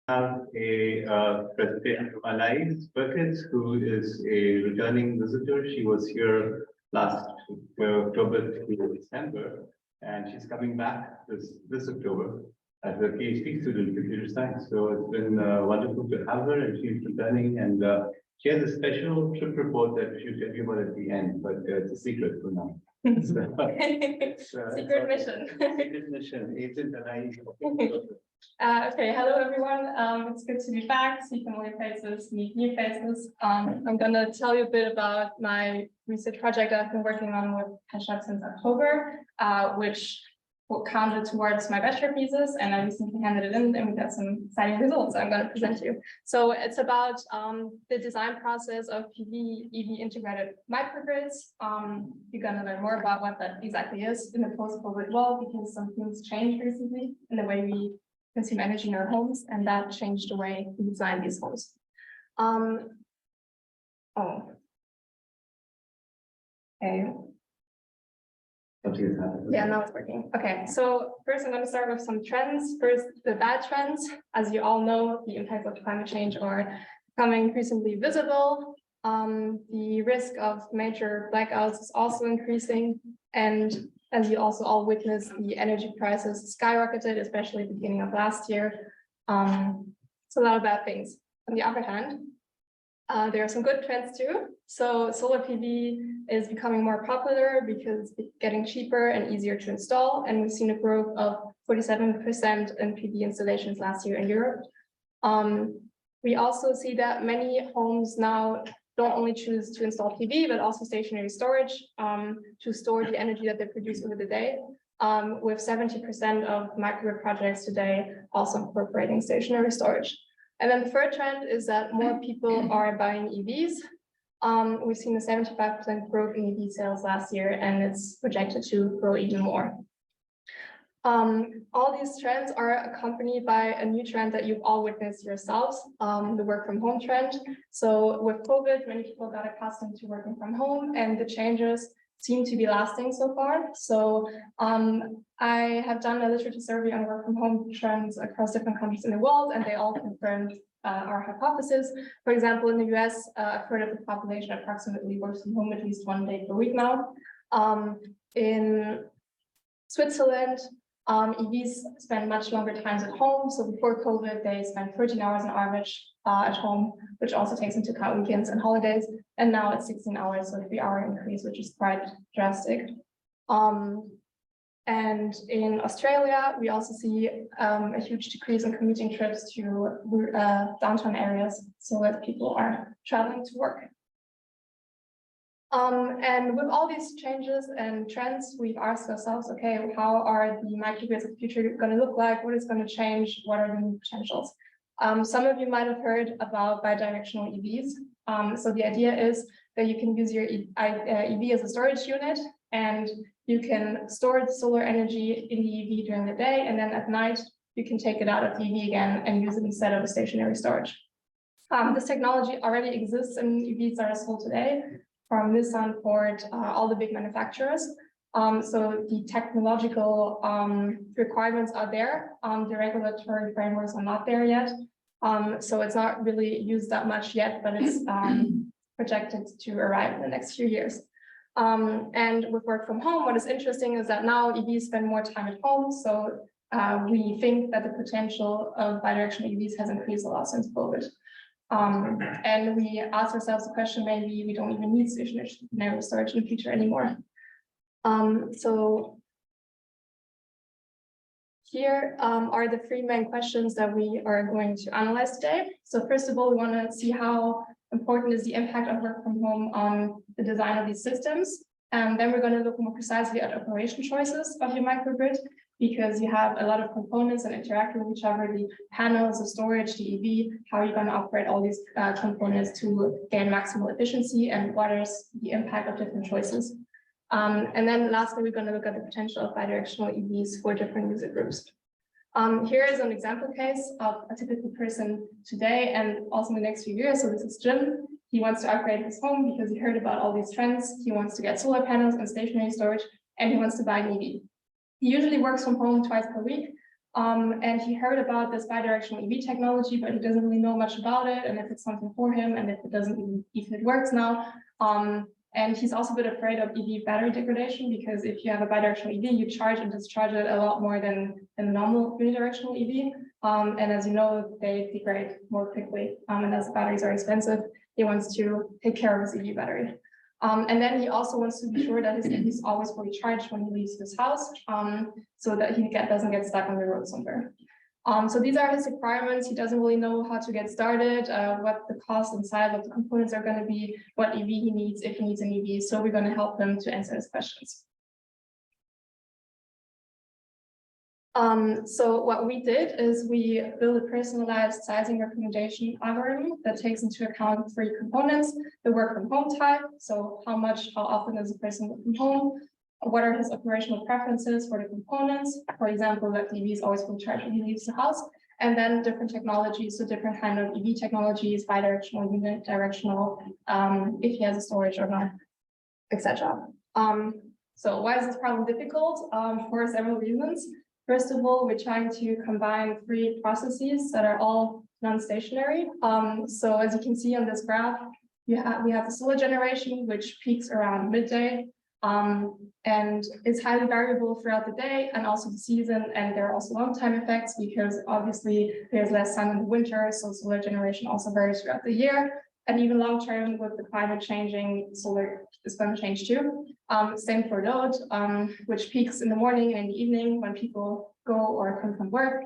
have a presentation from Anais Perkins, who is a returning visitor. She was here last October to December, and she's coming back this October as a PhD student in computer science. So it's been wonderful to have her, and she's returning, and she has a special trip report that she'll tell you about at the end, but it's a secret for now. Secret mission. Secret mission, Agent Anais. Okay, hello everyone. It's good to be back, see familiar faces, meet new faces. I'm going to tell you a bit about my research project I've been working on with Pesha since October, which counted towards my bachelor thesis, and I recently handed it in, and we got some exciting results I'm going to present to you. So it's about the design process of PV EV integrated microgrids. You're going to learn more about what that exactly is in the post-COVID world, because some things changed recently in the way we consume energy in our homes, and that changed the way we design these homes. Okay. Yeah, now it's working. Okay, so first I'm going to start with some trends. First, the bad trends. As you all know, the impacts of climate change are becoming increasingly visible. The risk of major blackouts is also increasing, and as you also all witnessed, the energy prices skyrocketed, especially at the beginning of last year. It's a lot of bad things. On the other hand, there are some good trends too. So solar PV is becoming more popular because it's getting cheaper and easier to install. And we've seen a growth of 47% in PV installations last year in Europe. We also see that many homes now don't only choose to install PV, but also stationary storage to store the energy that they produce over the day, with 70% of microgrid projects today also incorporating stationary storage. And then the third trend is that more people are buying EVs. We've seen a 75% growth in EV sales last year, and it's projected to grow even more. All these trends are accompanied by a new trend that you've all witnessed yourselves, the work from home trend. So with COVID, many people got accustomed to working from home, and the changes seem to be lasting so far. So I have done a literature survey on work from home trends across different countries in the world, and they all confirmed our hypothesis. For example, in the US, a third of the population approximately works from home at least 1 day per week now. In Switzerland, EVs spend much longer times at home. So before COVID, they spent 13 hours on average at home, which also takes into account weekends and holidays. And now it's 16 hours, so a 3-hour increase, which is quite drastic. And in Australia, we also see a huge decrease in commuting trips to downtown areas, so that people are traveling to work. And with all these changes and trends, we've asked ourselves, okay, how are the microgrids of the future going to look like? What is going to change? What are the new potentials? Some of you might have heard about bidirectional EVs. So the idea is that you can use your EV as a storage unit, and you can store the solar energy in the EV during the day, and then at night, you can take it out of the EV again and use it instead of a stationary storage. This technology already exists in EVs that are sold today, from Nissan, Ford, all the big manufacturers. So the technological requirements are there. The regulatory frameworks are not there yet. So it's not really used that much yet, but it's projected to arrive in the next few years. And with work from home, what is interesting is that now EVs spend more time at home. So we think that the potential of bidirectional EVs has increased a lot since COVID. And we ask ourselves the question, maybe we don't even need stationary storage in the future anymore. So here are the 3 main questions that we are going to analyze today. So first of all, we want to see how important is the impact of work from home on the design of these systems. And then we're going to look more precisely at operation choices of your microgrid, because you have a lot of components and interact with each other, the panels, the storage, the EV, how are you going to operate all these components to gain maximal efficiency, and what is the impact of different choices. And then lastly, we're going to look at the potential of bidirectional EVs for different user groups. Here is an example case of a typical person today and also in the next few years. So this is Jim. He wants to upgrade his home because he heard about all these trends. He wants to get solar panels and stationary storage, and he wants to buy an EV. He usually works from home twice per week. And he heard about this bidirectional EV technology, but he doesn't really know much about it, and if it's something for him, and if it doesn't, if it works now. And he's also a bit afraid of EV battery degradation, because if you have a bidirectional EV, you charge and discharge it a lot more than a normal unidirectional EV. And as you know, they degrade more quickly. And as batteries are expensive, he wants to take care of his EV battery. And then he also wants to be sure that his EV is always fully charged when he leaves his house, so that he doesn't get stuck on the road somewhere. So these are his requirements. He doesn't really know how to get started, what the cost and size of the components are going to be, what EV he needs, if he needs an EV. So we're going to help him to answer his questions. So what we did is we built a personalized sizing recommendation algorithm that takes into account 3 components: the work from home type, so how often does a person work from home, what are his operational preferences for the components, for example, that EV is always fully charged when he leaves the house, and then different technologies, so different kind of EV technologies, bidirectional, unidirectional, if he has a storage or not, etc. So why is this problem difficult? For several reasons. First of all, we're trying to combine 3 processes that are all non-stationary. So as you can see on this graph, we have the solar generation, which peaks around midday, and is highly variable throughout the day and also the season. And there are also long time effects, because obviously there's less sun in the winter, so solar generation also varies throughout the year. And even long term, with the climate changing, solar is going to change too. Same for load, which peaks in the morning and in the evening when people go or come from work.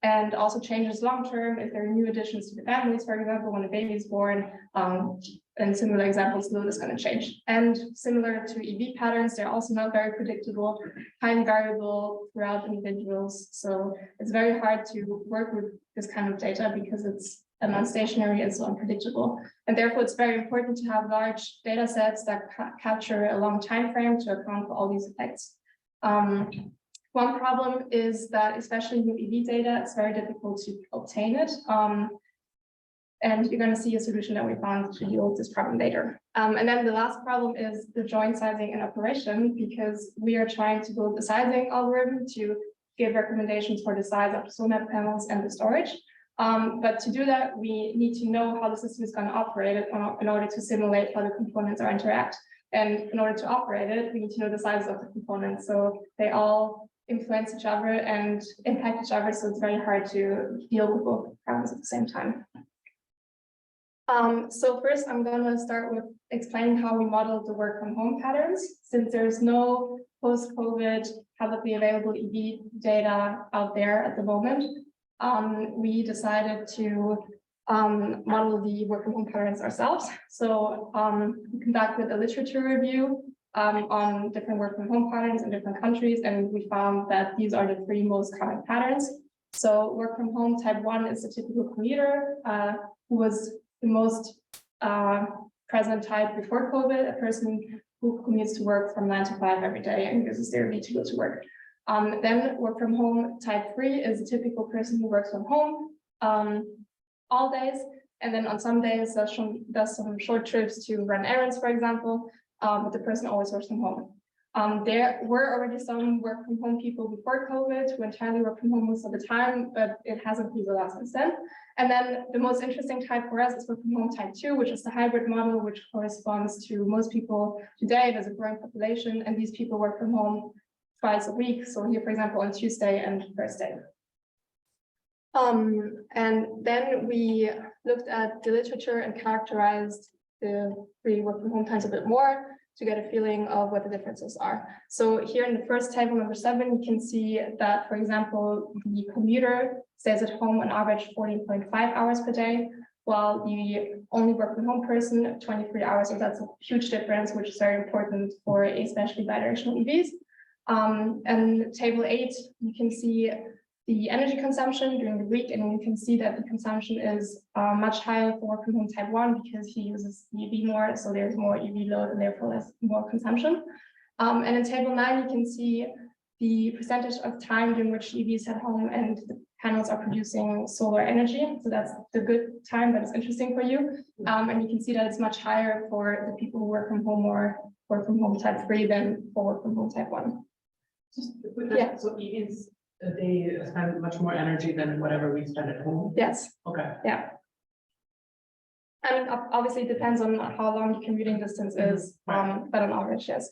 And also changes long term if there are new additions to the families, for example, when a baby is born. And similar examples, load is going to change. And similar to EV patterns, they're also not very predictable, highly variable throughout individuals. So it's very hard to work with this kind of data because it's non-stationary and so unpredictable. And therefore, it's very important to have large data sets that capture a long time frame to account for all these effects. One problem is that, especially with EV data, it's very difficult to obtain it. And you're going to see a solution that we found to deal with this problem later. And then the last problem is the joint sizing and operation, because we are trying to build the sizing algorithm to give recommendations for the size of the solar panels and the storage. But to do that, we need to know how the system is going to operate it in order to simulate how the components are interact. And in order to operate it, we need to know the sizes of the components. So they all influence each other and impact each other. So it's very hard to deal with both problems at the same time. So first, I'm going to start with explaining how we modeled the work from home patterns. Since there's no post-COVID publicly available EV data out there at the moment, we decided to model the work from home patterns ourselves. So we conducted a literature review on different work from home patterns in different countries, and we found that these are the 3 most common patterns. So work from home type 1 is a typical commuter who was the most present type before COVID, a person who commutes to work from 9 to 5 every day and uses their EV to go to work. Then work from home type 3 is a typical person who works from home all days, and then on some days does some short trips to run errands, for example, but the person always works from home. There were already some work from home people before COVID who entirely work from home most of the time, but it hasn't been a lot since then. And then the most interesting type for us is work from home type 2, which is the hybrid model, which corresponds to most people today. There's a growing population, and these people work from home twice a week. So here, for example, on Tuesday and Thursday. And then we looked at the literature and characterized the 3 work from home times a bit more to get a feeling of what the differences are. So here in the first table, number 7, you can see that, for example, the commuter stays at home on average 14.5 hours per day, while the only work from home person 23 hours. So that's a huge difference, which is very important for especially bidirectional EVs. And table 8, you can see the energy consumption during the week, and you can see that the consumption is much higher for work from home type 1 because he uses EV more, so there's more EV load and therefore more consumption. And in table 9, you can see the percentage of time during which EV is at home and the panels are producing solar energy. So that's the good time that is interesting for you. And you can see that it's much higher for the people who work from home or work from home type 3 than for work from home type 1. Just a quick question. So EVs they spend much more energy than whatever we spend at home. Yes. Okay. I mean, obviously it depends on how long the commuting distance is, Right. but on average, yes.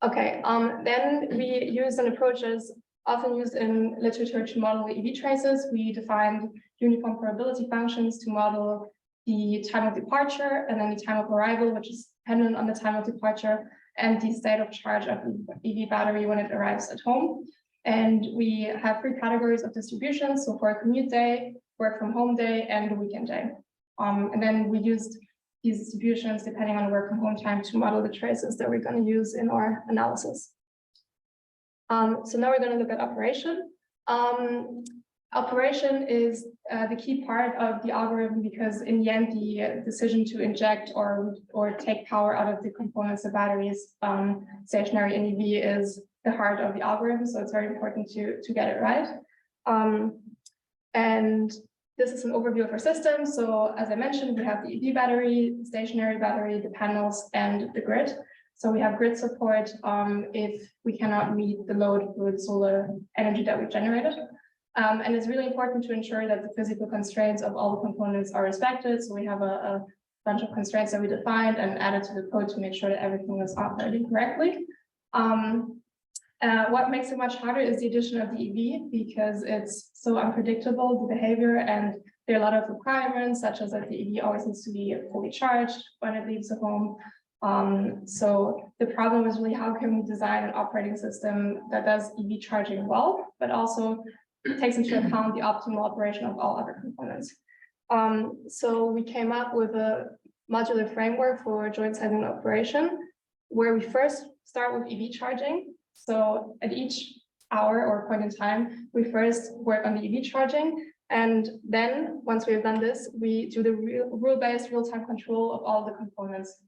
Okay, then we use an approach as often used in literature to model the EV traces. We defined uniform probability functions to model the time of departure and then the time of arrival, which is dependent on the time of departure, and the state of charge of the EV battery when it arrives at home. And we have 3 categories of distribution. So for a commute day, work from home day, and a weekend day. And then we used these distributions depending on work from home time to model the traces that we're going to use in our analysis. So now we're going to look at operation. Operation is the key part of the algorithm because in the end, the decision to inject or take power out of the components of batteries, stationary and EV, is the heart of the algorithm. So it's very important to get it right. And this is an overview of our system. So as I mentioned, we have the EV battery, the stationary battery, the panels, and the grid. So we have grid support if we cannot meet the load with solar energy that we've generated. And it's really important to ensure that the physical constraints of all the components are respected. So we have a bunch of constraints that we defined and added to the code to make sure that everything is operating correctly. What makes it much harder is the addition of the EV because it's so unpredictable, the behavior, and there are a lot of requirements, such as that the EV always needs to be fully charged when it leaves the home. So the problem is really how can we design an operating system that does EV charging well, but also takes into account the optimal operation of all other components. So we came up with a modular framework for joint sizing operation, where we first start with EV charging. So at each hour or point in time, we first work on the EV charging. And then once we've done this, we do the rule-based real-time control of all the components.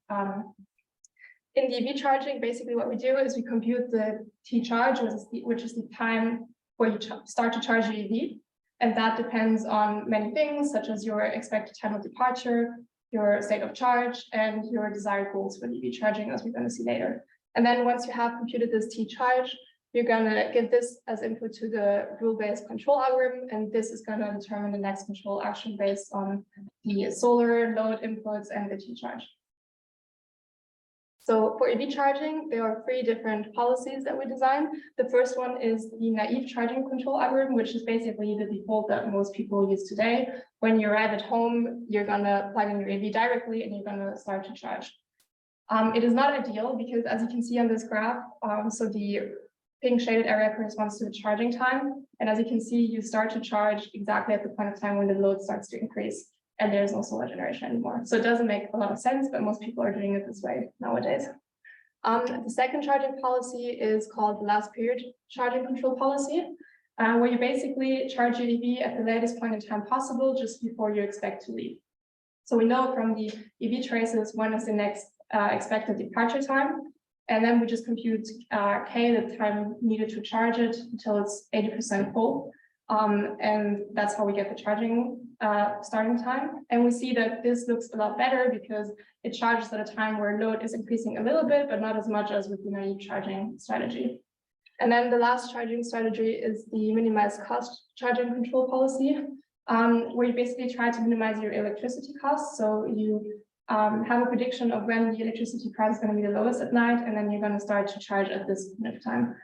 In the EV charging, basically what we do is we compute the T-charge, which is the time where you start to charge your EV. And that depends on many things, such as your expected time of departure, your state of charge, and your desired goals for the EV charging, as we're going to see later. And then once you have computed this T-charge, you're going to give this as input to the rule-based control algorithm, and this is going to determine the next control action based on the solar load inputs and the T-charge. So for EV charging, there are 3 different policies that we designed. The first one is the naive charging control algorithm, which is basically the default that most people use today. When you arrive at home, you're going to plug in your EV directly and you're going to start to charge. It is not ideal because, as you can see on this graph, so the pink shaded area corresponds to the charging time. And as you can see, you start to charge exactly at the point of time when the load starts to increase and there's no solar generation anymore. So it doesn't make a lot of sense, but most people are doing it this way nowadays. The second charging policy is called the last period charging control policy, where you basically charge your EV at the latest point in time possible, just before you expect to leave. So we know from the EV traces when is the next expected departure time, and then we just compute K, the time needed to charge it until it's 80% full. And that's how we get the charging starting time. And we see that this looks a lot better because it charges at a time where load is increasing a little bit, but not as much as with the naive charging strategy. And then the last charging strategy is the minimize cost charging control policy, where you basically try to minimize your electricity costs. So you have a prediction of when the electricity price is going to be the lowest at night, and then you're going to start to charge at this point of time.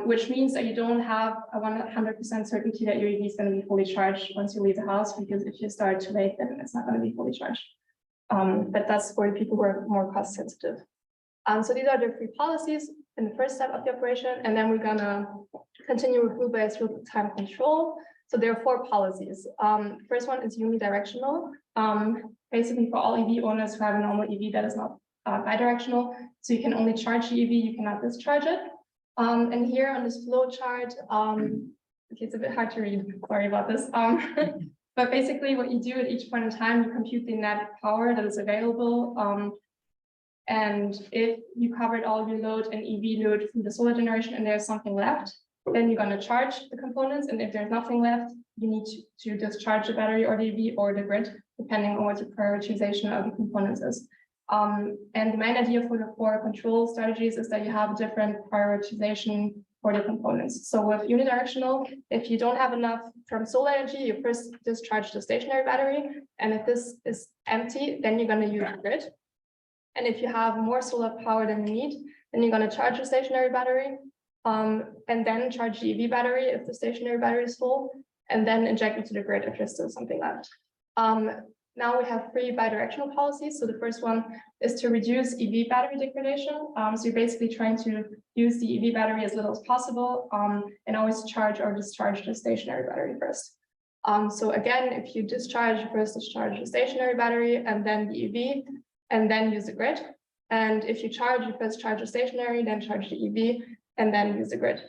Which means that you don't have a 100% certainty that your EV is going to be fully charged once you leave the house, because if you start too late, then it's not going to be fully charged. But that's for people who are more cost sensitive. So these are the 3 policies in the first step of the operation, and then we're going to continue with rule-based real-time control. So there are 4 policies. First one is unidirectional, basically for all EV owners who have a normal EV that is not bidirectional. So you can only charge the EV, you cannot discharge it. And here on this flow chart, okay, it's a bit hard to read, sorry about this. But basically what you do at each point in time, you compute the net power that is available. And if you covered all your load and EV load from the solar generation and there's something left, then you're going to charge the components. And if there's nothing left, you need to discharge the battery or the EV or the grid, depending on what your prioritization of the components is. And the main idea for the 4 control strategies is that you have different prioritization for the components. So with unidirectional, if you don't have enough from solar energy, you first discharge the stationary battery. And if this is empty, then you're going to use the grid. And if you have more solar power than you need, then you're going to charge the stationary battery, and then charge the EV battery if the stationary battery is full, and then inject it to the grid if there's still something left. Now we have 3 bidirectional policies. So the first one is to reduce EV battery degradation. So you're basically trying to use the EV battery as little as possible, and always charge or discharge the stationary battery first. So again, if you discharge, first discharge the stationary battery and then the EV, and then use the grid. And if you charge, you first charge the stationary, then charge the EV, and then use the grid.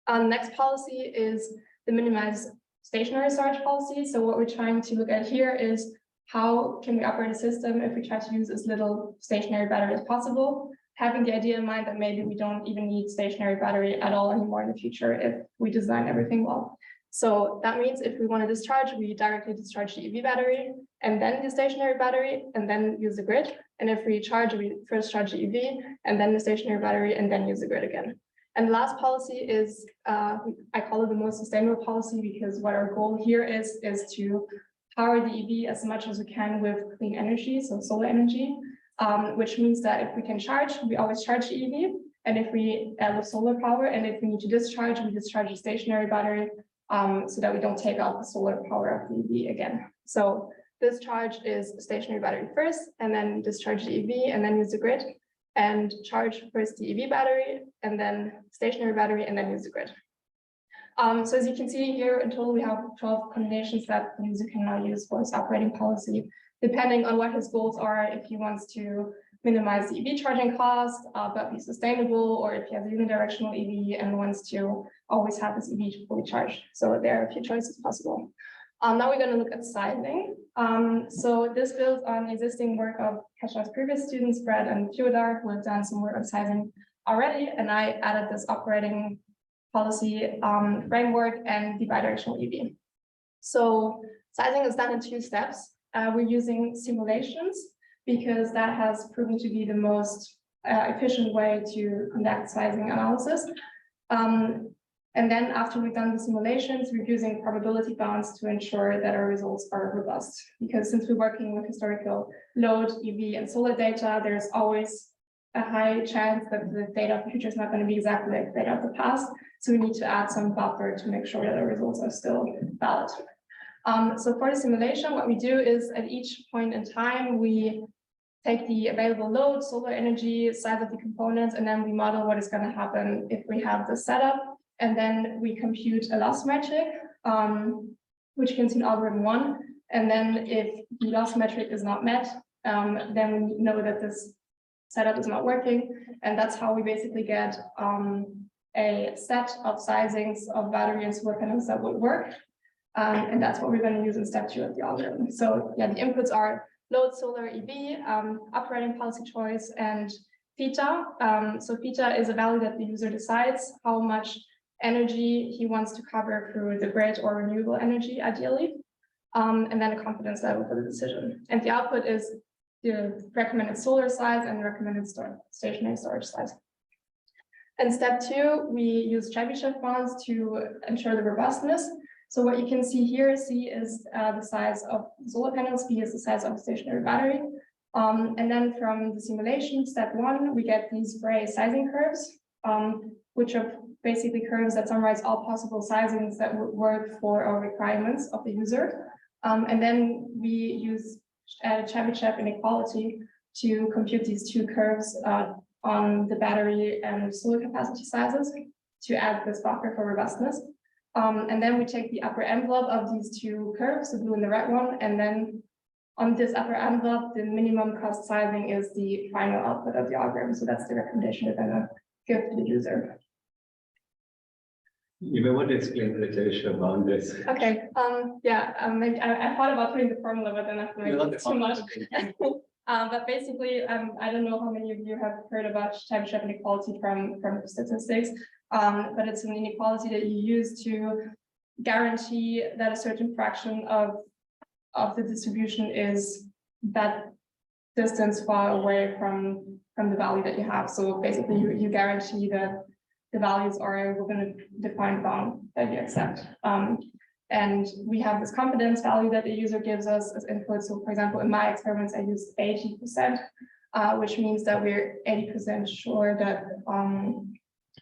Next policy is the minimize stationary storage policy. So what we're trying to look at here is how can we operate a system if we try to use as little stationary battery as possible, having the idea in mind that maybe we don't even need stationary battery at all anymore in the future if we design everything well. So that means if we want to discharge, we directly discharge the EV battery and then the stationary battery and then use the grid. And if we charge, we first charge the EV and then the stationary battery and then use the grid again. And the last policy is, I call it the most sustainable policy, because what our goal here is to power the EV as much as we can with clean energy, so solar energy, which means that if we can charge, we always charge the EV. And if we with solar power, and if we need to discharge, we discharge the stationary battery, so that we don't take out the solar power of the EV again. So discharge is stationary battery first, and then discharge the EV, and then use the grid. And charge first the EV battery, and then stationary battery, and then use the grid. So as you can see here, in total, we have 12 combinations that the user can now use for his operating policy, depending on what his goals are. If he wants to minimize the EV charging cost, but be sustainable, or if he has a unidirectional EV and wants to always have his EV fully charged. So there are a few choices possible. Now we're going to look at sizing. So this builds on existing work of Kesha's previous students, Brad and Fyodor, who have done some work on sizing already. And I added this operating policy framework and the bidirectional EV. So sizing is done in 2 steps. We're using simulations because that has proven to be the most efficient way to conduct sizing analysis. And then after we've done the simulations, we're using probability bounds to ensure that our results are robust. Because since we're working with historical load, EV, and solar data, there's always a high chance that the data of the future is not going to be exactly like the data of the past. So we need to add some buffer to make sure that our results are still valid. So for the simulation, what we do is at each point in time, we take the available load, solar energy, size of the components, and then we model what is going to happen if we have this setup. And then we compute a loss metric, which you can see in algorithm 1. And then if the loss metric is not met, then we know that this setup is not working. And that's how we basically get a set of sizings of battery and solar panels that would work. And that's what we're going to use in step 2 of the algorithm. So yeah, the inputs are load, solar, EV, operating policy choice, and theta. So theta is a value that the user decides how much energy he wants to cover through the grid or renewable energy, ideally, and then a confidence level for the decision. And the output is the recommended solar size and recommended stationary storage size. And step 2, we use Chebyshev bonds to ensure the robustness. So what you can see here, C is the size of solar panels, B is the size of the stationary battery. And then from the simulation, step 1, we get these gray sizing curves, which are basically curves that summarize all possible sizings that would work for our requirements of the user. And then we use Chebyshev inequality to compute these 2 curves on the battery and solar capacity sizes to add this buffer for robustness. And then we take the upper envelope of these 2 curves, the blue and the red one, and then on this upper envelope, the minimum cost sizing is the final output of the algorithm. So that's the recommendation we're going to give to the user. You may want to explain the Chebyshev bound this. Okay. Maybe I thought about putting the formula, but then I feel like too much. But basically, I don't know how many of you have heard about Chebyshev inequality from statistics, but it's an inequality that you use to guarantee that a certain fraction of the distribution is that distance far away from the value that you have. So basically, you guarantee that the values are, we're going to define bound that you accept. And we have this confidence value that the user gives us as input. So for example, in my experiments, I used 80%, which means that we're 80% sure that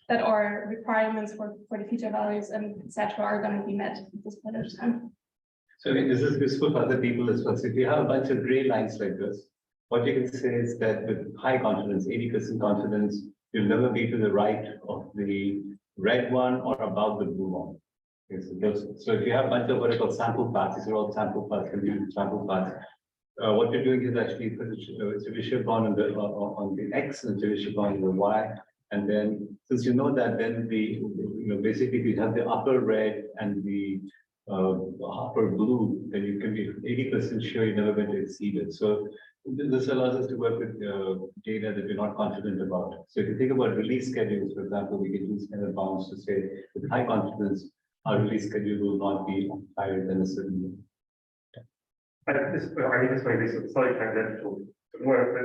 that our requirements for the feature values and etc. are going to be met at this point of time. So this is useful for other people as well. So if you have a bunch of gray lines like this, what you can say is that with high confidence, 80% confidence, you'll never be to the right of the red one or above the blue one. Okay, so if you have a bunch of what are called sample paths, these are all sample paths, computed sample paths. What you're doing is actually put a division bond on the X and division bond on the Y. And then since you know that, then basically if you have the upper red and the upper blue, then you can be 80% sure you're never going to exceed it. So this allows us to work with data that we're not confident about. So if you think about release schedules, for example, we can use kind of bounds to say with high confidence, our release schedule will not be higher than a certain year. This may be slightly tangential to work,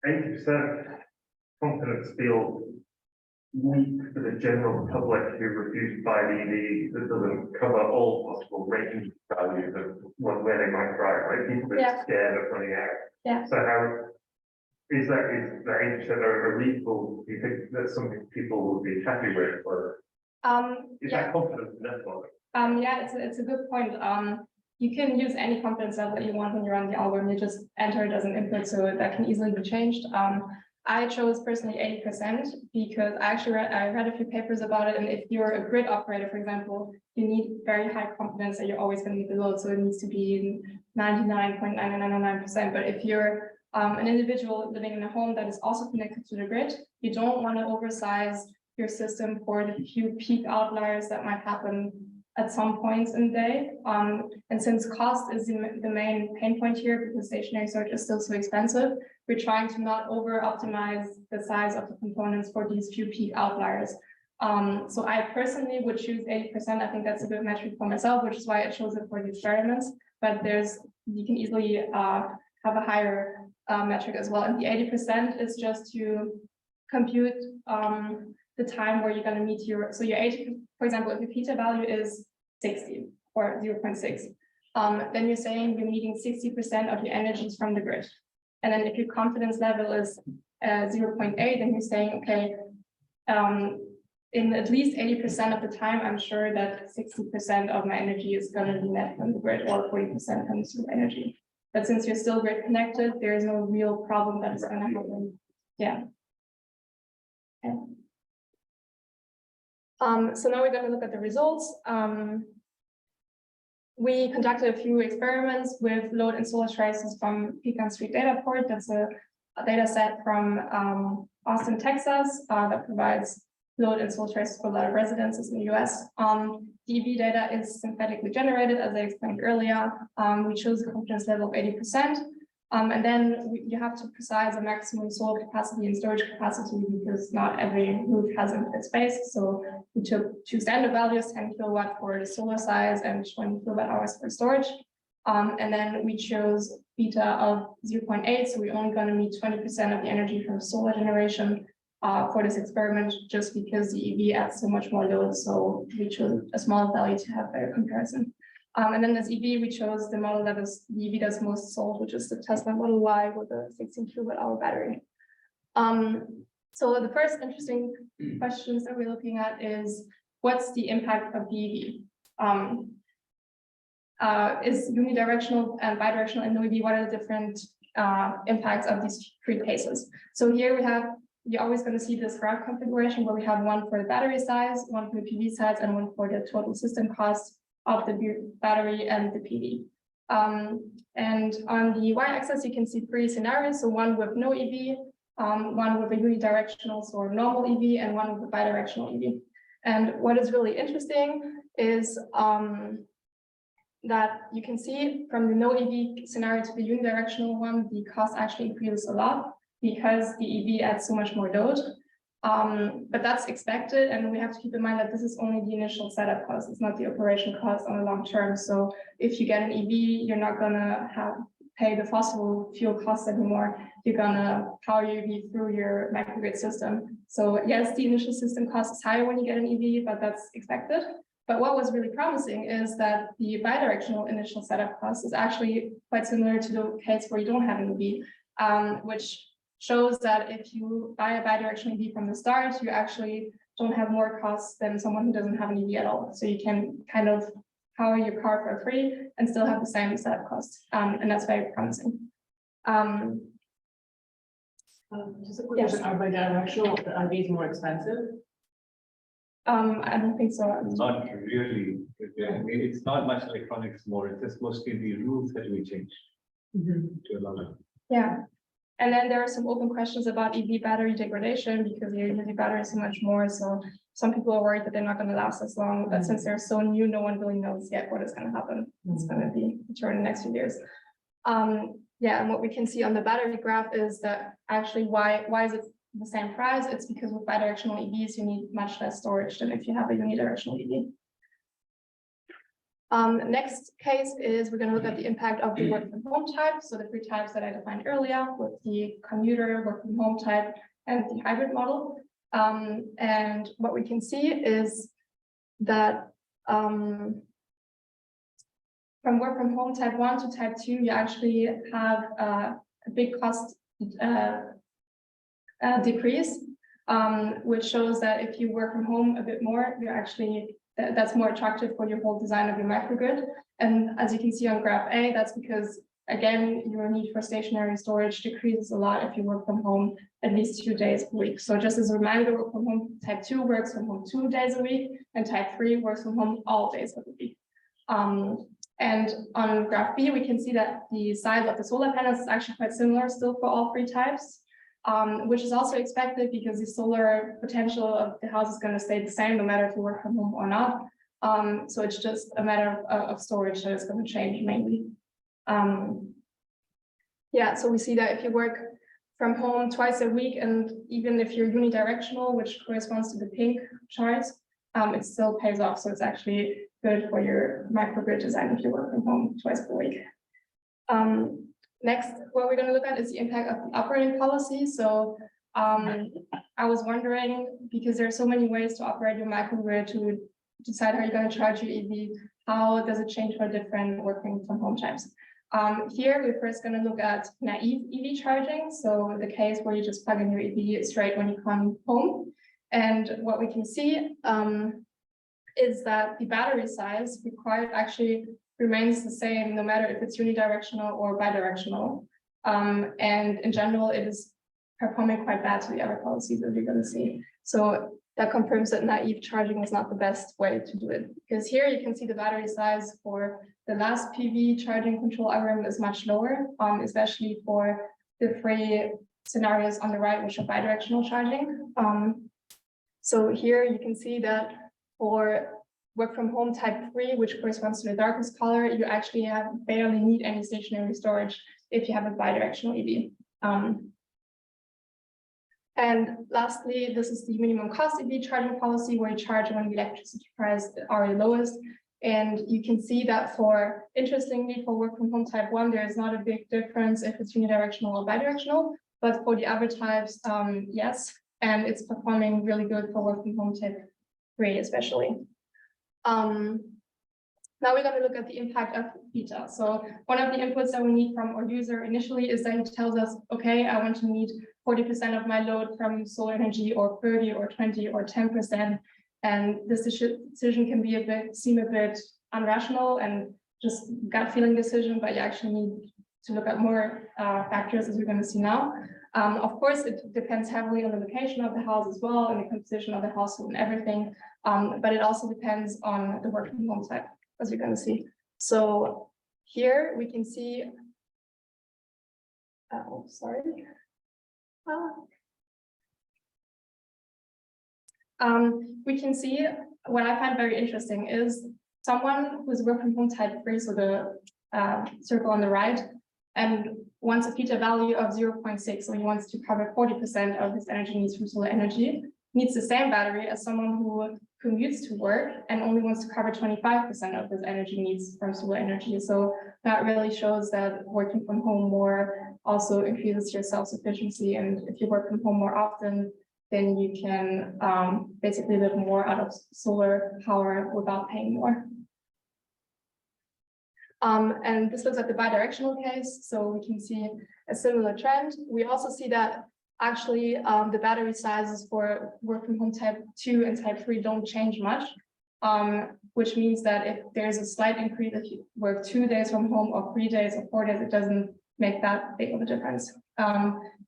but 80% confidence feels weak for the general public who refuse to buy the EV. That doesn't cover all possible range values of where they might drive, right? People that are scared of running out. Yeah. So how is that 80% a reasonable? Do you think that's something people will be happy with, or is that confidence enough for them? Yeah, it's a good point. You can use any confidence level that you want when you run the algorithm. You just enter it as an input, so that can easily be changed. I chose personally 80% because I read a few papers about it, and if you're a grid operator, for example, you need very high confidence that you're always going to meet the load, so it needs to be 99.9999%. But if you're an individual living in a home that is also connected to the grid, you don't want to oversize your system for the few peak outliers that might happen at some points in the day. And since cost is the main pain point here, because stationary storage is still so expensive, we're trying to not over optimize the size of the components for these few peak outliers. So I personally would choose 80%. I think that's a good metric for myself, which is why I chose it for the experiments. But you can easily have a higher metric as well. And the 80% is just to compute the time where you're going to meet your 80, for example, if your theta value is 60 or 0.6, then you're saying you're meeting 60% of your energies from the grid. And then if your confidence level is 0.8, then you're saying, okay, in at least 80% of the time, I'm sure that 60% of my energy is going to be met from the grid, or 40% comes from energy. But since you're still grid connected, there is no real problem that is going to happen. Yeah. Okay. So now we're going to look at the results. We conducted a few experiments with load and solar traces from Pecan Street Dataport. That's a data set from Austin, Texas, that provides load and solar traces for a lot of residences in the US. The EV data is synthetically generated, as I explained earlier. We chose a confidence level of 80%. And then you have to precise a maximum solar capacity and storage capacity, because not every roof has infinite space. So we took two standard values, 10 kilowatt for the solar size and 20 kilowatt hours for storage. And then we chose beta of 0.8. So we're only going to meet 20% of the energy from solar generation for this experiment, just because the EV adds so much more load. So we chose a smaller value to have better comparison. And then this EV, we chose the model that is the EV that's most sold, which is the Tesla Model Y with a 16 kilowatt hour battery. So the first interesting questions that we're looking at is, what's the impact of the EV? Is unidirectional and bidirectional in the EV? What are the different impacts of these three cases? So here you're always going to see this graph configuration where we have one for the battery size, one for the PV size, and one for the total system cost of the battery and the PV. And on the y-axis, you can see three scenarios. So one with no EV, one with a unidirectional, so normal EV, and one with a bidirectional EV. And what is really interesting is that you can see from the no EV scenario to the unidirectional one, the cost actually increases a lot because the EV adds so much more load. But that's expected, and we have to keep in mind that this is only the initial setup cost. It's not the operation cost on the long term. So if you get an EV, you're not gonna have pay the fossil fuel costs anymore. You're gonna power your EV through your microgrid system. So yes, the initial system cost is higher when you get an EV, but that's expected. But what was really promising is that the bidirectional initial setup cost is actually quite similar to the case where you don't have an EV, which shows that if you buy a bidirectional EV from the start, you actually don't have more costs than someone who doesn't have an EV at all. So you can kind of power your car for free and still have the same setup cost, and that's very promising. Just a quick question, are bidirectional EVs more expensive? I don't think so. Not really. I mean, it's not much electronics more. It's just mostly the rules that we change to allow it. Yeah. And then there are some open questions about EV battery degradation because you're using batteries so much more. So some people are worried that they're not going to last as long. But since they're so new, no one really knows yet what is going to happen. It's going to be mature in the next few years. Yeah, and what we can see on the battery graph is that actually why is it the same price? It's because with bidirectional EVs, you need much less storage than if you have a unidirectional EV. Next case is we're going to look at the impact of the work from home type. So the three types that I defined earlier with the commuter, work from home type, and the hybrid model. And what we can see is that from work from home type 1 to type 2, you actually have a big cost decrease, which shows that if you work from home a bit more, you're actually that's more attractive for your whole design of your microgrid. And as you can see on graph A, that's because, again, your need for stationary storage decreases a lot if you work from home at least 2 days a week. So just as a reminder, work from home type 2 works from home 2 days a week, and type 3 works from home all days of the week. And on graph B, we can see that the size of the solar panels is actually quite similar still for all three types. Which is also expected because the solar potential of the house is going to stay the same no matter if you work from home or not. So it's just a matter of storage that is going to change mainly. Yeah, so we see that if you work from home twice a week, and even if you're unidirectional, which corresponds to the pink chart, it still pays off. So it's actually good for your microgrid design if you work from home twice per week. Next, what we're going to look at is the impact of the operating policy. So I was wondering, because there are so many ways to operate your microgrid to decide how you're going to charge your EV, how does it change for different working from home types? Here, we're first going to look at naive EV charging. So the case where you just plug in your EV straight when you come home. And what we can see is that the battery size required actually remains the same no matter if it's unidirectional or bidirectional. And in general, it is performing quite bad to the other policies that you're going to see. So that confirms that naive charging was not the best way to do it. Because here you can see the battery size for the last PV charging control algorithm is much lower, especially for the three scenarios on the right, which are bidirectional charging. So here you can see that for work from home type 3, which corresponds to the darkest color, you actually barely need any stationary storage if you have a bidirectional EV. And lastly, this is the minimum cost EV charging policy, where you charge when the electricity prices are lowest. And you can see that for, interestingly, for work from home type 1, there is not a big difference if it's unidirectional or bidirectional, but for the other types, yes, and it's performing really good for work from home type 3 especially. Now we're going to look at the impact of beta. So one of the inputs that we need from our user initially is that he tells us, okay, I want to need 40% of my load from solar energy, or 30 or 20 or 10%. And this decision can be seem a bit irrational and just gut feeling decision, but you actually need to look at more factors, as we're going to see now. Of course, it depends heavily on the location of the house as well, and the composition of the household and everything. But it also depends on the work from home type, as you're going to see. So here we can see, we can see what I find very interesting is someone who's work from home type 3, so the circle on the right, and wants a theta value of 0.6, so he wants to cover 40% of his energy needs from solar energy, needs the same battery as someone who commutes to work and only wants to cover 25% of his energy needs from solar energy. So that really shows that working from home more also increases your self-sufficiency. And if you work from home more often, then you can basically live more out of solar power without paying more. And this looks at the bidirectional case, so we can see a similar trend. We also see that actually the battery sizes for work from home type 2 and type 3 don't change much, which means that if there's a slight increase, if you work 2 days from home or 3 days or 4 days, it doesn't make that big of a difference.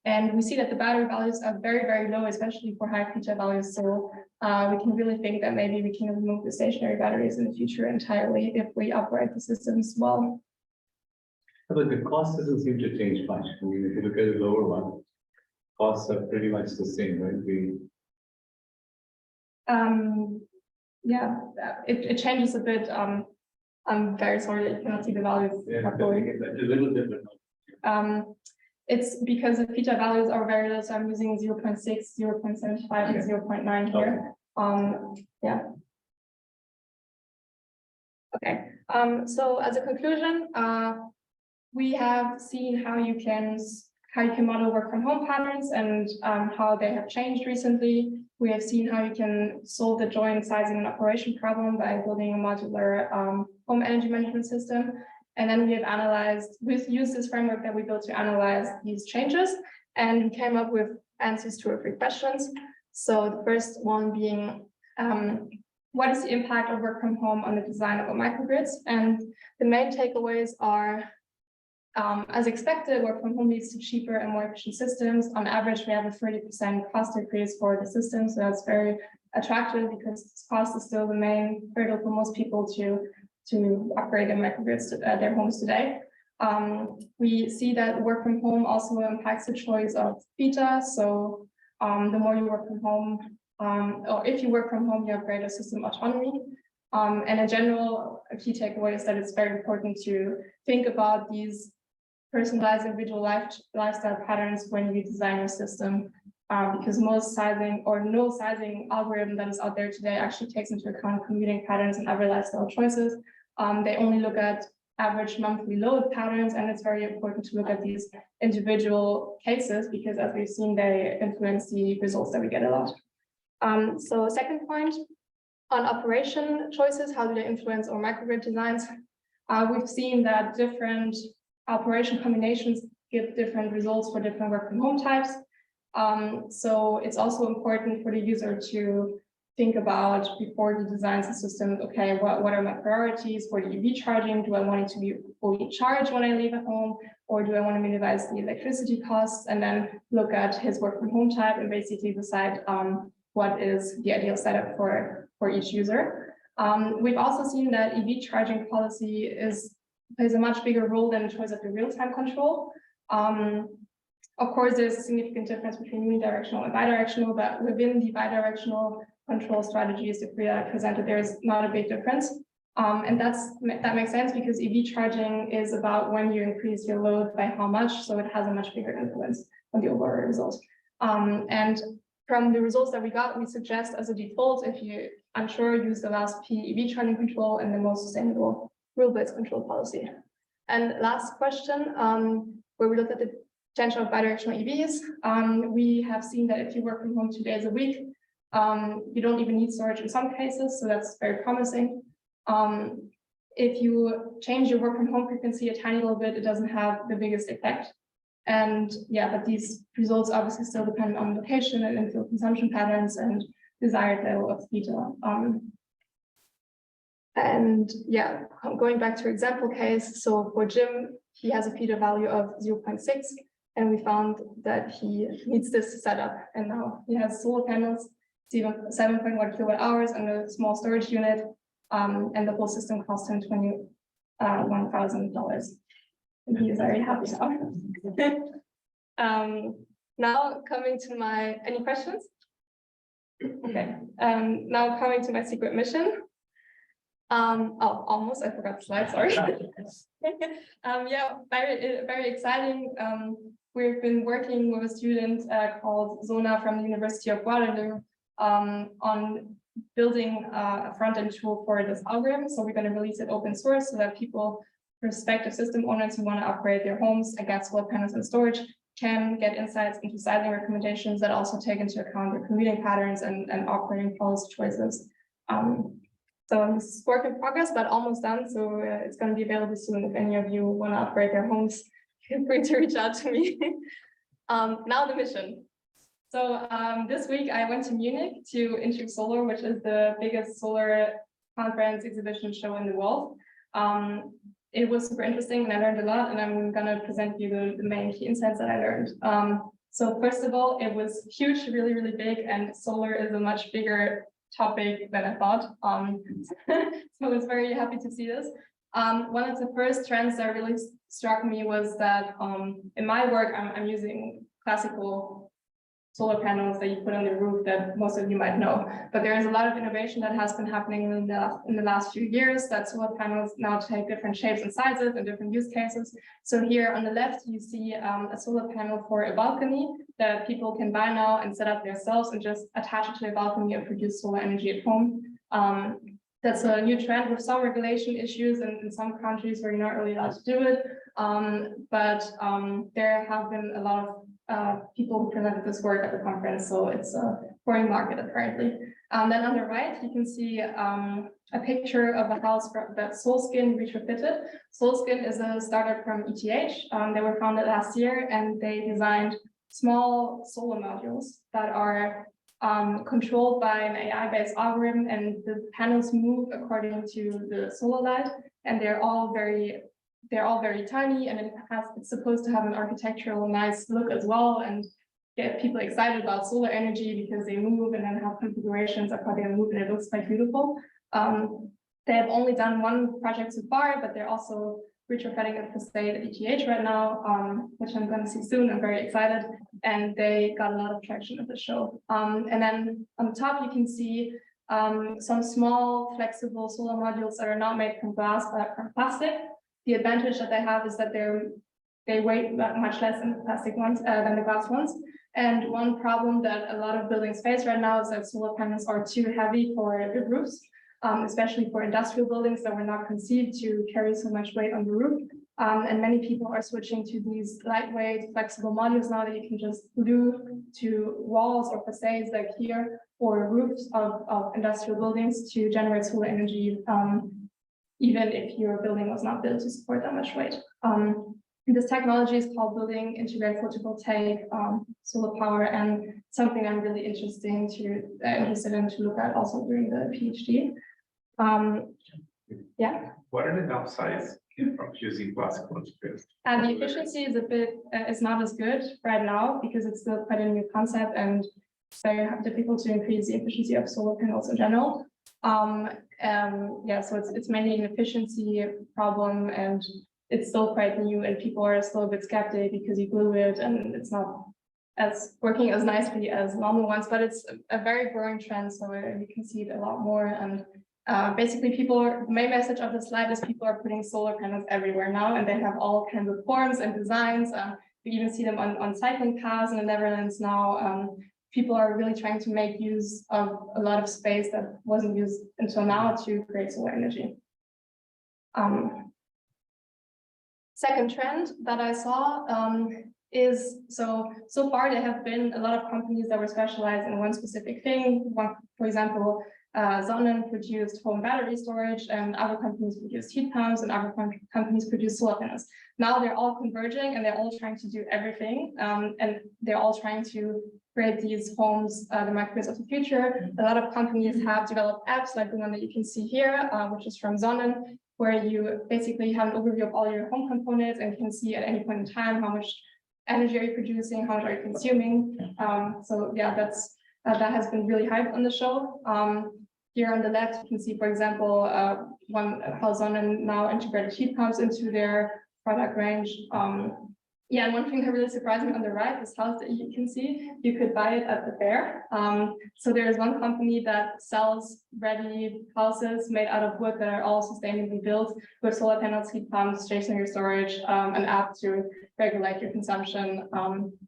And we see that the battery values are very, very low, especially for high feature values. So we can really think that maybe we can remove the stationary batteries in the future entirely if we upgrade the systems well. But the cost doesn't seem to change much. I mean, if you look at the lower one, costs are pretty much the same, right? Yeah, it changes a bit. I'm very sorry that you cannot see the values properly. It's a little different. It's because the theta values are very low, so I'm using 0.6, 0.75, and 0.9 here. Yeah. Okay. So as a conclusion, we have seen how you can model work from home patterns and how they have changed recently. We have seen how you can solve the joint sizing and operation problem by building a modular home energy management system. And then we've used this framework that we built to analyze these changes, and we came up with answers to 3 questions. So the first one being, what is the impact of work from home on the design of our microgrids? And the main takeaways are, as expected, work from home leads to cheaper and more efficient systems. On average, we have a 30% cost decrease for the system. So that's very attractive because cost is still the main hurdle for most people to upgrade their microgrids to their homes today. We see that work from home also impacts the choice of theta. So the more you work from home, or if you work from home, you have greater system autonomy. And in general, a key takeaway is that it's very important to think about these personalized individual lifestyle patterns when you design your system, because most sizing or no sizing algorithm that is out there today actually takes into account commuting patterns and other lifestyle choices. They only look at average monthly load patterns, and it's very important to look at these individual cases because, as we've seen, they influence the results that we get a lot. So second point, on operation choices, how do they influence our microgrid designs? We've seen that different operation combinations give different results for different work from home types. So it's also important for the user to think about before he designs the system, okay, what are my priorities for the EV charging? Do I want it to be fully charged when I leave at home? Or do I want to minimize the electricity costs? And then look at his work from home type and basically decide what is the ideal setup for each user. We've also seen that EV charging policy plays a much bigger role than the choice of the real-time control. Of course, there's a significant difference between unidirectional and bidirectional, but within the bidirectional control strategies that we presented, there's not a big difference. And that makes sense because EV charging is about when you increase your load by how much, so it has a much bigger influence on the overall result. And from the results that we got, we suggest as a default, if you're unsure, use the last P EV charging control and the most sustainable rule-based control policy. And last question, where we looked at the potential of bidirectional EVs, we have seen that if you work from home 2 days a week, you don't even need storage in some cases, so that's very promising. If you change your work from home frequency a tiny little bit, it doesn't have the biggest effect. And yeah, but these results obviously still depend on location and infill consumption patterns and desired level of theta. And yeah, going back to example case, so for Jim, he has a theta value of 0.6, and we found that he needs this setup, and now he has solar panels, 7.1 kilowatt hours and a small storage unit, and the whole system cost him $21,000. And he is very happy now. Now coming to my, any questions? Okay, now coming to my secret mission. Oh, almost, I forgot the slide, sorry. Yeah, very exciting. We've been working with a student called Zona from the University of Waterloo on building a front-end tool for this algorithm. So we're going to release it open source so that people, prospective system owners who want to upgrade their homes and get solar panels and storage, can get insights into sizing recommendations that also take into account their commuting patterns and operating policy choices. So this is work in progress, but almost done. So it's going to be available soon. If any of you want to upgrade their homes, feel free to reach out to me. Now the mission. So this week I went to Munich to Intro Solar, which is the biggest solar conference exhibition show in the world. It was super interesting and I learned a lot, and I'm going to present you the main key insights that I learned. So first of all, it was huge, really, really big, and solar is a much bigger topic than I thought. So I was very happy to see this. One of the first trends that really struck me was that in my work, I'm using classical solar panels that you put on the roof that most of you might know. But there is a lot of innovation that has been happening in the last few years, that solar panels now take different shapes and sizes and different use cases. So here on the left, you see a solar panel for a balcony that people can buy now and set up themselves and just attach it to a balcony and produce solar energy at home. That's a new trend with some regulation issues in some countries where you're not really allowed to do it. But there have been a lot of people who presented this work at the conference, so it's a growing market apparently. Then on the right, you can see a picture of a house that Solskin retrofitted. Solskin is a startup from ETH. They were founded last year, and they designed small solar modules that are controlled by an AI-based algorithm, and the panels move according to the solar light, and they're all very tiny, and it's supposed to have an architectural nice look as well, and get people excited about solar energy because they move and then have configurations of how they move, and it looks quite beautiful. They have only done one project so far, but they're also retrofitting a facade at ETH right now, which I'm going to see soon. I'm very excited, and they got a lot of traction at the show. And then on the top, you can see some small flexible solar modules that are not made from glass but from plastic. The advantage that they have is that they weigh much less than the plastic ones than the glass ones. And one problem that a lot of buildings face right now is that solar panels are too heavy for the roofs, especially for industrial buildings that were not conceived to carry so much weight on the roof. And many people are switching to these lightweight, flexible modules now that you can just glue to walls or facades like here, or roofs of industrial buildings to generate solar energy, even if your building was not built to support that much weight. This technology is called building integrated photovoltaic solar power, and something I'm really interested in to look at also during the PhD. Yeah. What are the downsides from using classical materials? And the efficiency is not as good right now because it's still quite a new concept, and it's very difficult to increase the efficiency of solar panels in general. Yeah, so it's mainly an efficiency problem, and it's still quite new, and people are still a bit skeptic because you glue it and it's not as working as nicely as normal ones, but it's a very growing trend, so you can see it a lot more. And basically the main message of the slide is people are putting solar panels everywhere now, and they have all kinds of forms and designs. You even see them on cycling paths in the Netherlands now. People are really trying to make use of a lot of space that wasn't used until now to create solar energy. Second trend that I saw is so far there have been a lot of companies that were specialized in one specific thing. For example, Sonnen produced home battery storage, and other companies produced heat pumps, and other companies produced solar panels. Now they're all converging, and they're all trying to do everything, and they're all trying to create these homes, the microgrids of the future. A lot of companies have developed apps like the one that you can see here, which is from Sonnen, where you basically have an overview of all your home components and can see at any point in time how much energy are you producing, how much are you consuming. So yeah, that has been really hyped on the show. Here on the left, you can see, for example, how Sonnen now integrated heat pumps into their product range. Yeah, and one thing that really surprised me on the right, this house that you can see, you could buy it at the fair. So there is one company that sells ready houses made out of wood that are all sustainably built with solar panels, heat pumps, stationary storage, an app to regulate your consumption.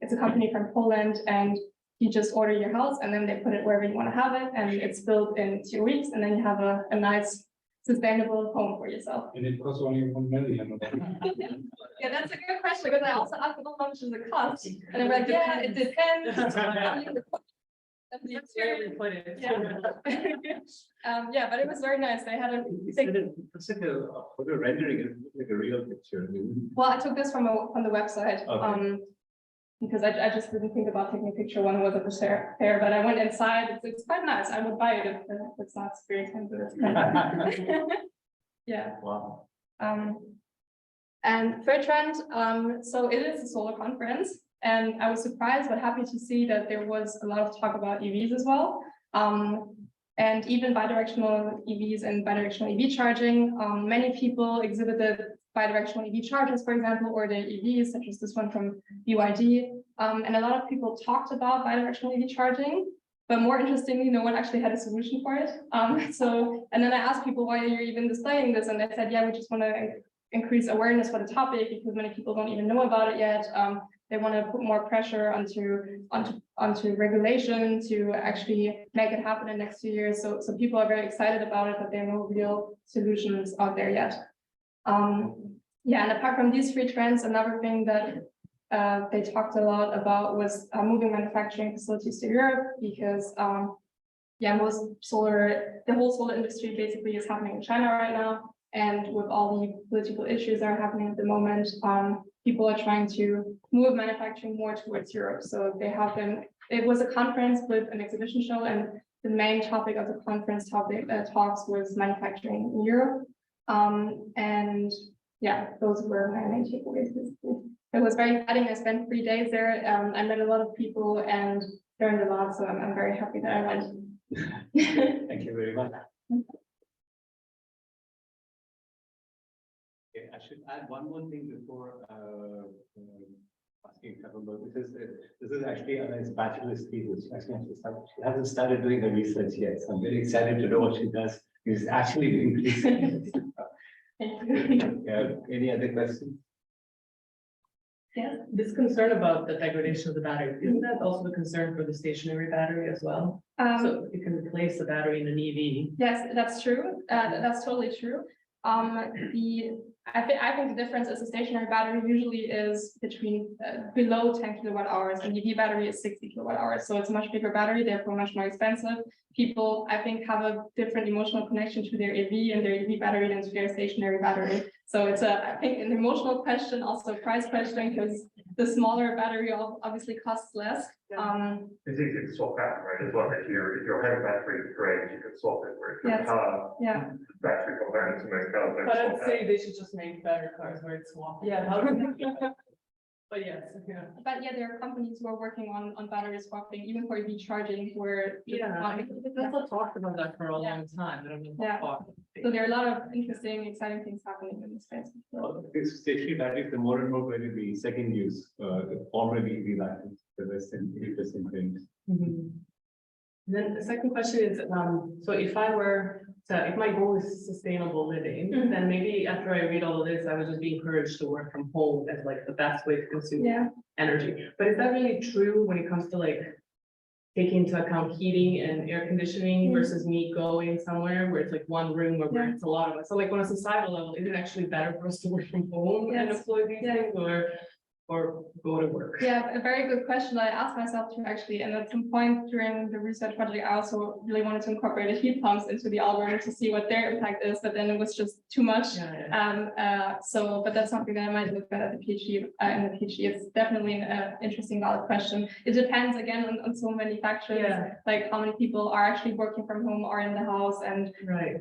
It's a company from Poland, and you just order your house and then they put it wherever you want to have it, and it's built in 2 weeks, and then you have a nice sustainable home for yourself. And it costs only 1 million. Yeah, that's a good question, because I also asked them how much does it cost, and they're like, yeah, it depends. That's where we put it. Yeah. Yeah, but it was very nice. They had a big, It's like a photo rendering, it's like a real picture. well, I took this from the website, Okay. because I just didn't think about taking a picture when it was at the fair, but I went inside. It's quite nice. I would buy it if it's not very expensive. It's kind yeah. Wow. And third trend, so it is a solar conference, and I was surprised but happy to see that there was a lot of talk about EVs as well. And even bidirectional EVs and bidirectional EV charging. Many people exhibited bidirectional EV chargers, for example, or their EVs, such as this one from BYD. And a lot of people talked about bidirectional EV charging, but more interestingly, no one actually had a solution for it. And then I asked people, why are you even displaying this? And they said, yeah, we just want to increase awareness for the topic because many people don't even know about it yet. They want to put more pressure onto regulation to actually make it happen in the next 2 years. So people are very excited about it, but there are no real solutions out there yet. Yeah, and apart from these 3 trends, another thing that they talked a lot about was moving manufacturing facilities to Europe, because yeah, the whole solar industry basically is happening in China right now. And with all the political issues that are happening at the moment, people are trying to move manufacturing more towards Europe. So it was a conference with an exhibition show, and the main topic of the conference talks was manufacturing in Europe. And yeah, those were my main takeaways. It was very exciting. I spent 3 days there. I met a lot of people and learned a lot. So I'm very happy that I went. Thank you very much. Okay, I should add one more thing before asking Kavamba, because this is actually Anna's bachelor's thesis. She hasn't started doing her research yet, so I'm very excited to know what she does. She's actually doing research. Yeah, any other questions? Yes. This concern about the degradation of the battery, isn't that also a concern for the stationary battery as well? So you can replace the battery in an EV. Yes, that's true. That's totally true. I think the difference is the stationary battery usually is between below 10 kilowatt hours, and EV battery is 60 kilowatt hours. So it's a much bigger battery, therefore much more expensive. People, I think, have a different emotional connection to their EV and their EV battery than to their stationary battery. So it's I think an emotional question, also a price question, because the smaller battery obviously costs less. It's easy to swap out, right, as well. If your home battery is great, you can swap it with your Yes. car. Yeah. Battery components in most cars. don't But I'd swap out. say they should just make better cars where it's swap. Yeah. But yes, yeah. But yeah, there are companies who are working on battery swapping, even for EV charging, where People talked about that for a long time. I don't know. Yeah. how far. so there are a lot of interesting, exciting things happening in this space. This stationary batteries, the more and more going to be second use, formerly EV batteries, the rest in interesting things. Mhm. Then the second question is, so if my goal is sustainable living, Mhm. then maybe after I read all of this, I would just be encouraged to work from home as like the best way to consume Yeah, energy. But is that really true when it comes to like taking into account heating and air conditioning Mm. versus me going somewhere where it's like one room or where Yeah. it's a lot of us? So like on a societal level, is it actually better for us to work from home and Yes. employ these Yeah. things or go to work? yeah, a very good question that I asked myself too, actually. And at some point during the research project, I also really wanted to incorporate the heat pumps into the algorithm to see what their impact is, but then it was just too much. Yeah. But that's something that I might look at the PhD, in the PhD. It's definitely an interesting, valid question. It depends again on so many factors, Yeah. like how many people are actually working from home or in the house, and Right.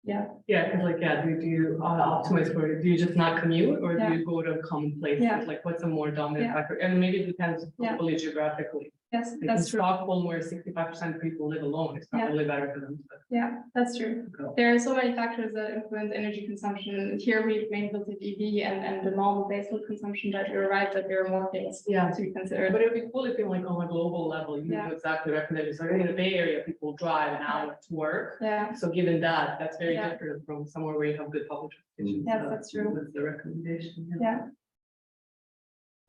yeah, Yeah, because like, yeah, do you optimize for it? Do you just not commute or do Yeah. you go to common places? Yeah. Like what's a more dominant Yeah. factor? And maybe it depends Yeah. probably geographically. yes, Like in that's true. Stockholm, where 65% of people live alone, it's Yeah. probably better for them. Yeah, that's true. There are so many factors that influence energy consumption. Here we've mainly looked at EV and the normal baseload consumption, but you're right that there are more things Yeah. to be considered. But it would be cool if in like on a global level, you Yeah. know exactly recommended. So in the Bay Area, people drive an hour to work. Yeah, So given that, that's very Yeah. different from somewhere where you have good public transportation. Yes, So that's true. That's the recommendation. yeah.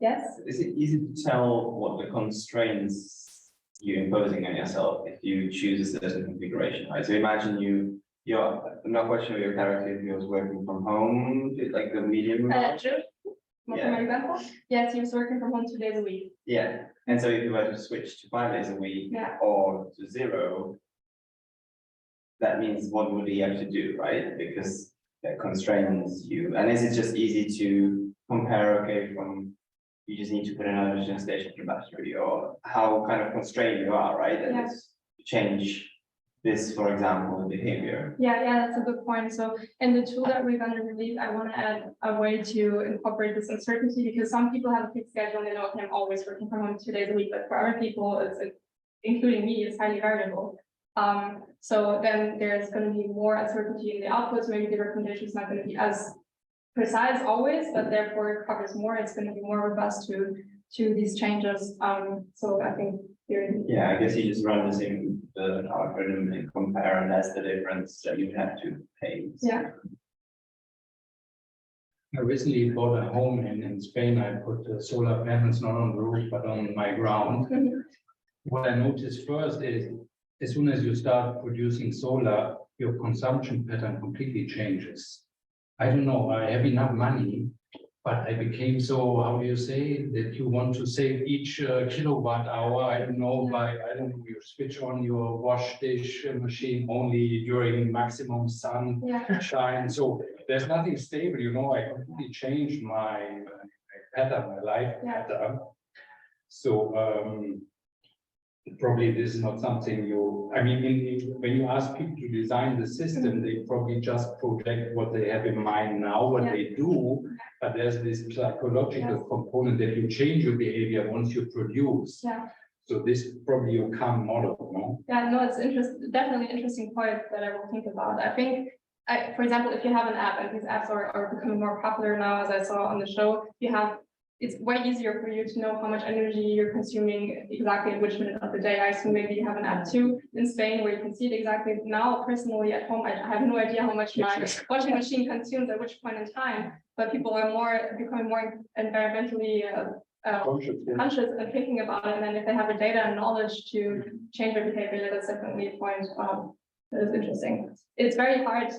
Yes, Is it easy to tell what the constraints you imposing on yourself if you choose a certain configuration, right? So imagine I'm not quite sure your character if he was working from home, like the medium. Jim, for my example, yes, he was working from home 2 days a week. Yeah, and so if you were to switch to 5 days a week Yeah. or to 0, that means what would he have to do, right? Because that constrains you. And is it just easy to compare, okay, from you just need to put another stationary battery, or how kind of constrained you are, right? And Yeah. it's change this, for example, behavior. Yeah, that's a good point. So in the tool that we're going to release, I want to add a way to incorporate this uncertainty, because some people have a fixed schedule and they know, okay, I'm always working from home 2 days a week, but for other people, including me, it's highly variable. So then there's going to be more uncertainty in the outputs. Maybe the recommendation is not going to be as precise always, but therefore it covers more. It's going to be more robust to these changes. So I think Yeah, I guess you just run the algorithm and compare, and that's the difference that you have to pay. Yeah. I recently bought a home in Spain. I put solar panels not on the roof, but on my ground. What I noticed first is, as soon as you start producing solar, your consumption pattern completely changes. I don't know, I have enough money, but I became so, how do you say, that you want to save each kilowatt hour. I don't know, you switch on your wash dish machine only during maximum sun shine. So there's nothing stable, I completely changed my pattern, my life pattern. So probably this is not something when you ask people to design the system, they probably just project what they have in mind now, what they do, but there's this psychological component that you change your behavior once you produce. Yeah. So this probably your calm model, no? Yeah, no, it's definitely an interesting point that I will think about. I think, for example, if you have an app, and these apps are becoming more popular now, as I saw on the show, it's way easier for you to know how much energy you're consuming exactly at which minute of the day. I assume maybe you have an app too in Spain where you can see it exactly. Now, personally at home, I have no idea how much my washing machine consumes at which point in time, but people are becoming more environmentally conscious and thinking about it. And then if they have the data and knowledge to change their behavior, that's definitely a point that is interesting. It's very hard.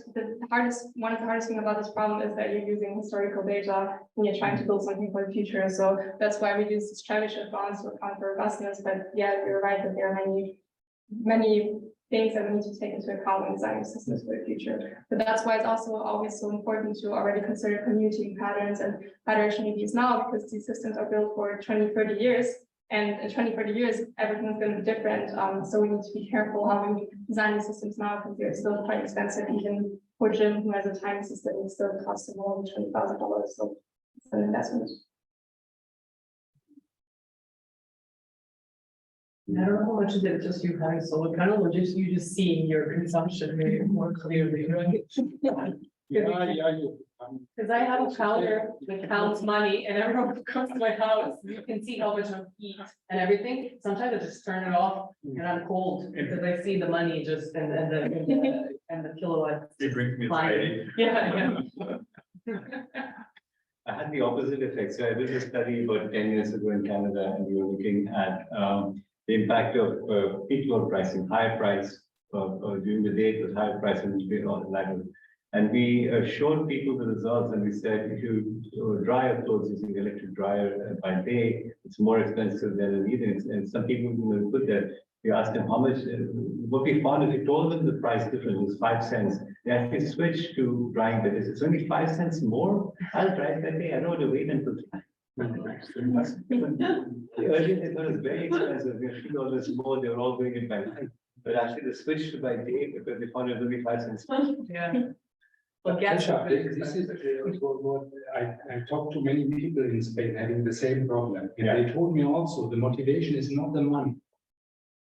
One of the hardest things about this problem is that you're using historical data when you're trying to build something for the future. So that's why we use this childish advance to account for robustness. But yeah, you're right that there are many things that we need to take into account when designing systems for the future. But that's why it's also always so important to already consider commuting patterns and heterogeneities now, because these systems are built for 20, 30 years. And in 20, 30 years, everything's going to be different. So we need to be careful how we design these systems now, because they're still quite expensive. Even for Jim, who has a time system, it still costs him more than $20,000. So it's an investment. I don't know how much is it just you having solar panel, or just you just seeing your consumption maybe more clearly, right? Because I have a counter that counts money, and everyone who comes to my house, you can see how much of heat and everything. Sometimes I just turn it off and I'm cold because I see the money just and the kilowatts. It brings me Fine. Yeah. I had the opposite effect. So I did a study about 10 years ago in Canada, and we were looking at the impact of peak load pricing, higher price during the day, it was higher price and all that. And we showed people the results, and we said, if you dry your clothes using electric dryer by day, it's more expensive than an evening. And some people who put that, we asked them how much, what we found is we told them the price difference was 5 cents. They actually switched to drying by this. It's only 5 cents more. I'll dry it that day. I don't want to wait until earlier they thought it was very expensive. They should always more, they were all doing it by night. But actually they switched to by day because they found it was only 5 cents. Yeah. But gas. This is what I talked to many people in Spain having the same problem. And they told me also the motivation is not the money.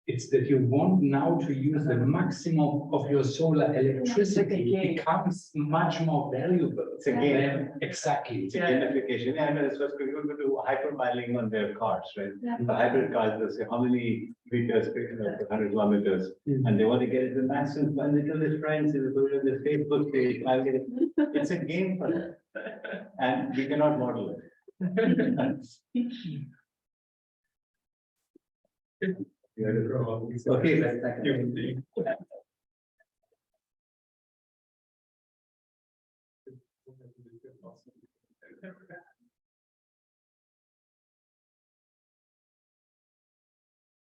It's that you want now to use the maximum of your solar electricity. It becomes much more valuable. It's a game. Exactly. It's a gamification. Yeah, I know that's what people do hypermiling on their cars, right? The hybrid cars, they'll say how many meters per 100 kilometers, and they want to get it to the maximum. And they tell their friends, they go to their Facebook page, I'll get it. It's a game for them, and we cannot model it. Okay,